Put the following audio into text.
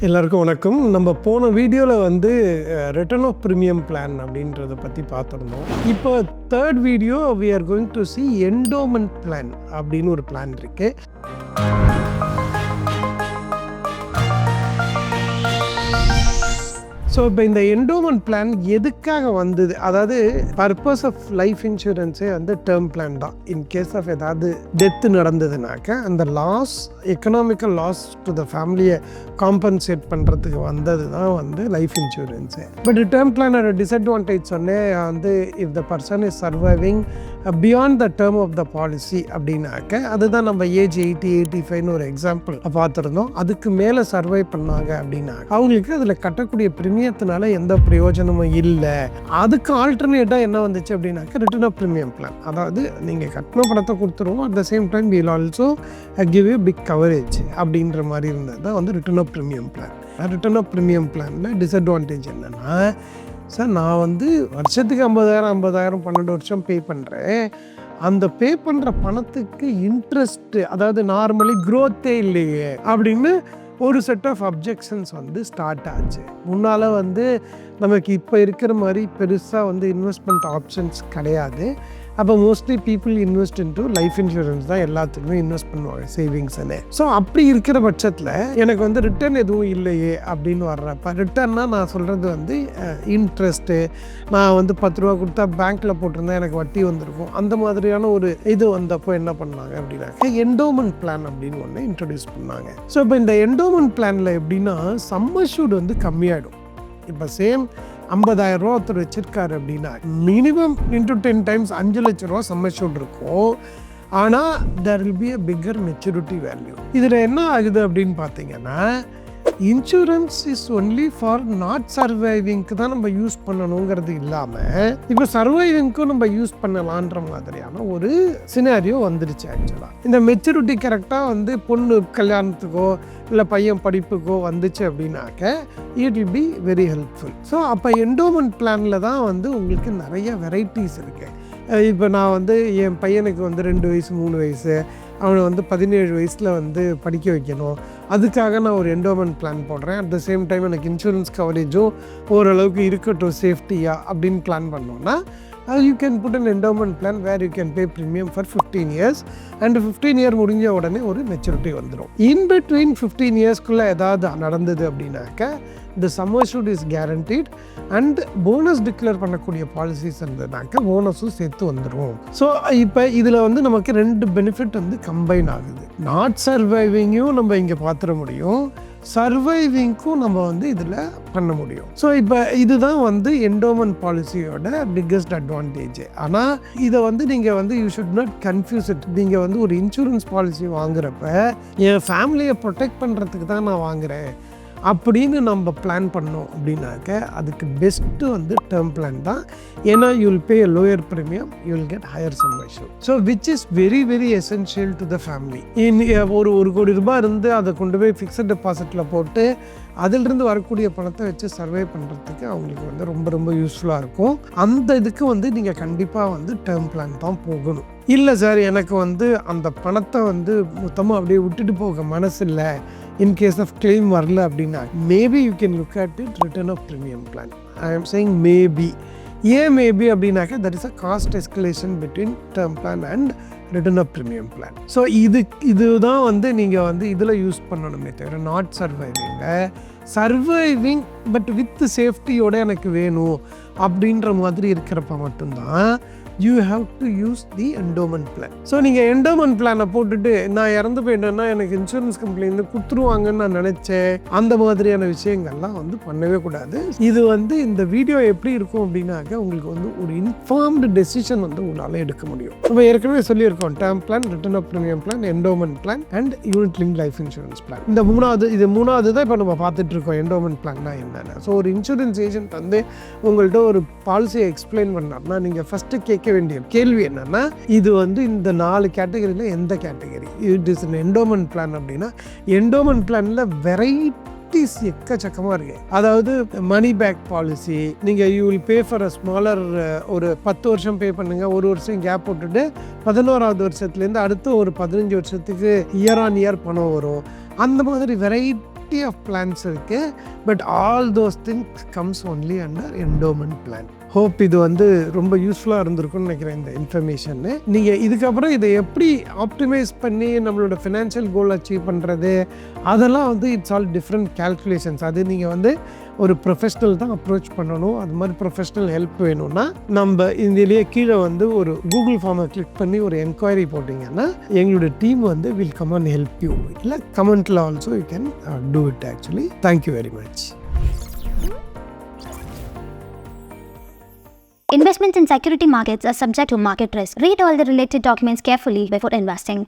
எல்லாருக்கும் வணக்கம். நம்ம போன வீடியோவில் வந்து ரிட்டர்ன் ஆஃப் ப்ரீமியம் பிளான் அப்படின்றத பற்றி பார்த்துருந்தோம். இப்போ third video we are going to see endowment plan அப்படின்னு ஒரு பிளான் இருக்குது. ஸோ இப்போ இந்த என்டோமெண்ட் பிளான் எதுக்காக வந்தது, அதாவது பர்பஸ் ஆஃப் லைஃப் இன்சூரன்ஸே வந்து டேர்ம் பிளான் தான். இன் கேஸ் ஆஃப் ஏதாவது டெத்து நடந்ததுனாக்க அந்த loss, economical loss to the ஃபேமிலியை காம்பன்சேட் பண்ணுறதுக்கு வந்தது தான் வந்து லைஃப் இன்சூரன்ஸு. பட் டேர்ம் பிளானோட டிஸ்அட்வான்டேஜ் சொன்னேன் வந்து, if the person is surviving beyond the term of the policy அப்படின்னாக்க, அதுதான் நம்ம ஏஜ் 80-85 ஒரு எக்ஸாம்பிள் பார்த்துருந்தோம். அதுக்கு மேலே சர்வை பண்ணாங்க அப்படின்னா அவங்களுக்கு அதில் கட்டக்கூடிய பிரீமியத்தினால எந்த பிரயோஜனமும் இல்லை. அதுக்கு ஆல்டர்னேட்டாக என்ன வந்துச்சு அப்படின்னாக்க ரிட்டர்ன் ஆஃப் ப்ரீமியம் பிளான். அதாவது நீங்கள் கட்டின பணத்தை கொடுத்துருவோம், at the same time will also give you big coverage அப்படின்ற மாதிரி இருந்தது தான் வந்து return of premium plan. Return of premium பிளானில் டிஸ்அட்வான்டேஜ் என்னென்னா, சார் நான் வந்து வருஷத்துக்கு 50,000 12 வருஷம் பே பண்ணுறேன், அந்த பே பண்ணுற பணத்துக்கு இன்ட்ரெஸ்ட்டு, அதாவது நார்மலி க்ரோத்தே இல்லையே அப்படின்னு ஒரு செட் ஆஃப் அப்ஜெக்ஷன்ஸ் வந்து ஸ்டார்ட் ஆச்சு. முன்னால் வந்து நமக்கு இப்போ இருக்கிற மாதிரி பெருசாக வந்து இன்வெஸ்ட்மெண்ட் ஆப்ஷன்ஸ் கிடையாது. அப்போ mostly people invest into life insurance தான் எல்லாத்துக்குமே இன்வெஸ்ட் பண்ணுவாங்க, சேவிங்ஸ்ன்னு. ஸோ அப்படி இருக்கிற பட்சத்தில் எனக்கு வந்து ரிட்டர்ன் எதுவும் இல்லையே அப்படின்னு வர்றப்ப, ரிட்டர்ன்னா நான் சொல்கிறது வந்து இன்ட்ரெஸ்ட்டு, நான் வந்து 10 ரூபா கொடுத்தா பேங்க்கில் போட்டிருந்தா எனக்கு வட்டி வந்திருக்கும், அந்த மாதிரியான ஒரு இது வந்தப்போ என்ன பண்ணாங்க அப்படின்னாக்க என்டோமெண்ட் பிளான் அப்படின்னு ஒன்று இன்ட்ரடியூஸ் பண்ணாங்க. ஸோ இப்போ இந்த என்டோமெண்ட் பிளானில் எப்படின்னா சம் அஷ்யூர்ட் வந்து கம்மியாகிடும். இப்போ சேம் 50,000 ரூபா ஒருத்தர் வச்சிருக்காரு அப்படின்னா மினிமம் இன்டூ 10 டைம்ஸ் 5 லட்ச ரூபா சம் அஷ்யூர்ட் இருக்கும். ஆனால் there will be a bigger maturity value. இதில் என்ன ஆகுது அப்படின்னு பார்த்தீங்கன்னா, insurance is only for not சர்வைவிங்க்கு தான் நம்ம யூஸ் பண்ணணுங்கிறது இல்லாமல் இப்போ சர்வைவிங்க்கும் நம்ம யூஸ் பண்ணலான்ற மாதிரியான ஒரு சினாரியோ வந்துடுச்சு. ஆக்சுவலாக இந்த மெச்சூரிட்டி கரெக்டாக வந்து பொண்ணு கல்யாணத்துக்கோ இல்லை பையன் படிப்புக்கோ வந்துச்சு அப்படின்னாக்க it will be very helpful. So அப்போ என்டோமெண்ட் பிளானில் தான் வந்து உங்களுக்கு நிறைய வெரைட்டிஸ் இருக்குது. இப்போ நான் வந்து என் பையனுக்கு வந்து 2 வயசு 3 வயசு, அவனை வந்து 17 வயசில் வந்து படிக்க வைக்கணும், அதுக்காக நான் ஒரு என்டோமெண்ட் பிளான் போடுறேன். அட் த சேம் டைம் எனக்கு இன்சூரன்ஸ் கவரேஜும் ஓரளவுக்கு இருக்கட்டும் சேஃப்டியாக அப்படின்னு பிளான் பண்ணோன்னா you can put an endowment plan where you can pay premium for 15 years and 15 year முடிஞ்ச உடனே ஒரு மெச்சூரிட்டி வந்துடும். இன் பிட்வீன் 15 இயர்ஸ்க்குள்ளே ஏதாவது நடந்தது அப்படின்னாக்க the sum assured is guaranteed and bonus declare பண்ணக்கூடிய பாலிசிஸ் இருந்ததுனாக்க போனஸும் சேர்த்து வந்துடும். ஸோ இப்போ இதில் வந்து நமக்கு 2 பெனிஃபிட் வந்து கம்பைன் ஆகுது. நாட் சர்வைவிங்கும் நம்ம இங்கே பார்த்துட முடியும், சர்வைவிங்க்கும் நம்ம வந்து இதில் பண்ண முடியும். ஸோ இப்போ இதுதான் வந்து என்டோமெண்ட் பாலிசியோட பிக்கஸ்ட் அட்வான்டேஜ். ஆனால் இதை வந்து நீங்கள் வந்து you should not confuse it. நீங்கள் வந்து ஒரு இன்சூரன்ஸ் பாலிசி வாங்குறப்ப என் ஃபேமிலியை ப்ரொடெக்ட் பண்ணுறதுக்கு தான் நான் வாங்குகிறேன் அப்படின்னு நம்ம பிளான் பண்ணோம் அப்படின்னாக்க அதுக்கு பெஸ்ட்டு வந்து டேர்ம் பிளான் தான். ஏன்னா you will pay lower premium, you will get higher some assured. So which is very very essential to the family. ஒரு 1 கோடி ரூபாய் இருந்து அதை கொண்டு போய் ஃபிக்ஸட் டெபாசிட்டில் போட்டு அதிலிருந்து வரக்கூடிய பணத்தை வச்சு சர்வே பண்ணுறதுக்கு அவங்களுக்கு வந்து ரொம்ப ரொம்ப யூஸ்ஃபுல்லாக இருக்கும். அந்த இதுக்கு வந்து நீங்கள் கண்டிப்பாக வந்து டேர்ம் பிளான் தான் போகணும். இல்லை சார் எனக்கு வந்து அந்த பணத்தை வந்து மொத்தமாக அப்படியே விட்டுட்டு போக மனசு இல்லை, இன்கேஸ் ஆஃப் கிளைம் வரல அப்படின்னா maybe you can look at it return of premium plan. I am saying maybe. ஏன் மேபி அப்படின்னாக்க that is a cost escalation between term plan and return of premium plan. So இதுதான் வந்து நீங்கள் வந்து இதில் use பண்ணணுமே தவிர நாட் சர்வைவிங் பட் வித் சேஃப்டியோடு எனக்கு வேணும் அப்படின்ற மாதிரி இருக்கிறப்ப மட்டும்தான் you have to use the endowment plan. So நீங்கள் என்டோமெண்ட் பிளானை போட்டுட்டு நான் இறந்து போயிட்டேன்னா எனக்கு இன்சூரன்ஸ் கம்பெனிலேருந்து கொடுத்துருவாங்கன்னு நான் நினச்சேன், அந்த மாதிரியான விஷயங்கள்லாம் வந்து பண்ணவே கூடாது. இது வந்து இந்த வீடியோ எப்படி இருக்கும் அப்படின்னாக்க உங்களுக்கு வந்து ஒரு இன்ஃபார்ம்டு டெசிஷன் வந்து உங்களால் எடுக்க முடியும். நம்ம ஏற்கனவே சொல்லியிருக்கோம் term plan, return of premium plan, endowment plan and unit link life insurance plan. இந்த மூணாவது தான் இப்போ நம்ம பார்த்துட்டு இருக்கோம் என்டோமெண்ட் பிளான்னா என்னென்ன. ஸோ ஒரு இன்சூரன்ஸ் ஏஜென்ட் வந்து உங்கள்கிட்ட ஒரு பாலிசியை எக்ஸ்பிளைன் பண்ணார்னா நீங்கள் ஃபஸ்ட்டு கேட்க வேண்டிய கேள்வி என்னன்னா, இது வந்து இந்த 4 கேட்டகரியில் எந்த category? It is an endowment plan அப்படின்னா என்டோமெண்ட் பிளானில் வெரைட்டிஸ் எக்கச்சக்கமாக இருக்குது. அதாவது மணி பேக் பாலிசி, நீங்கள் you will pay for a smaller, ஒரு 10 வருஷம் பே பண்ணுங்கள், 1 வருஷம் கேப் போட்டுட்டு 11வது வருஷத்துலேருந்து அடுத்து ஒரு 15 வருஷத்துக்கு இயர் ஆன் இயர் பணம் வரும். அந்த மாதிரி வெரைட்டி வெரைட்டி ஆஃப் பிளான்ஸ் இருக்குது. But all those things comes only under endowment plan. Hope இது வந்து ரொம்ப யூஸ்ஃபுல்லாக இருந்திருக்கும்னு நினைக்கிறேன் இந்த இன்ஃபர்மேஷன்னு. நீங்கள் இதுக்கப்புறம் இதை எப்படி ஆப்டிமைஸ் பண்ணி நம்மளோட ஃபினான்ஷியல் கோல் அச்சீவ் பண்ணுறது, அதெல்லாம் வந்து இட்ஸ் ஆல் டிஃப்ரெண்ட் கேல்குலேஷன்ஸ். அது நீங்கள் வந்து ஒரு ப்ரொஃபஷ்னல் தான் அப்ரோச் பண்ணணும். அது மாதிரி ப்ரொஃபஷ்னல் ஹெல்ப் வேணும்னா நம்ம இதிலேயே கீழே வந்து ஒரு கூகுள் ஃபார்மை கிளிக் பண்ணி ஒரு என்கொயரி போட்டிங்கன்னா எங்களோட டீம் வந்து will come and help you. இல்லை கமெண்ட்டில் also you can do it actually. Thank you very much. Investments in security markets are subject to market risk. Read all the related documents carefully before investing.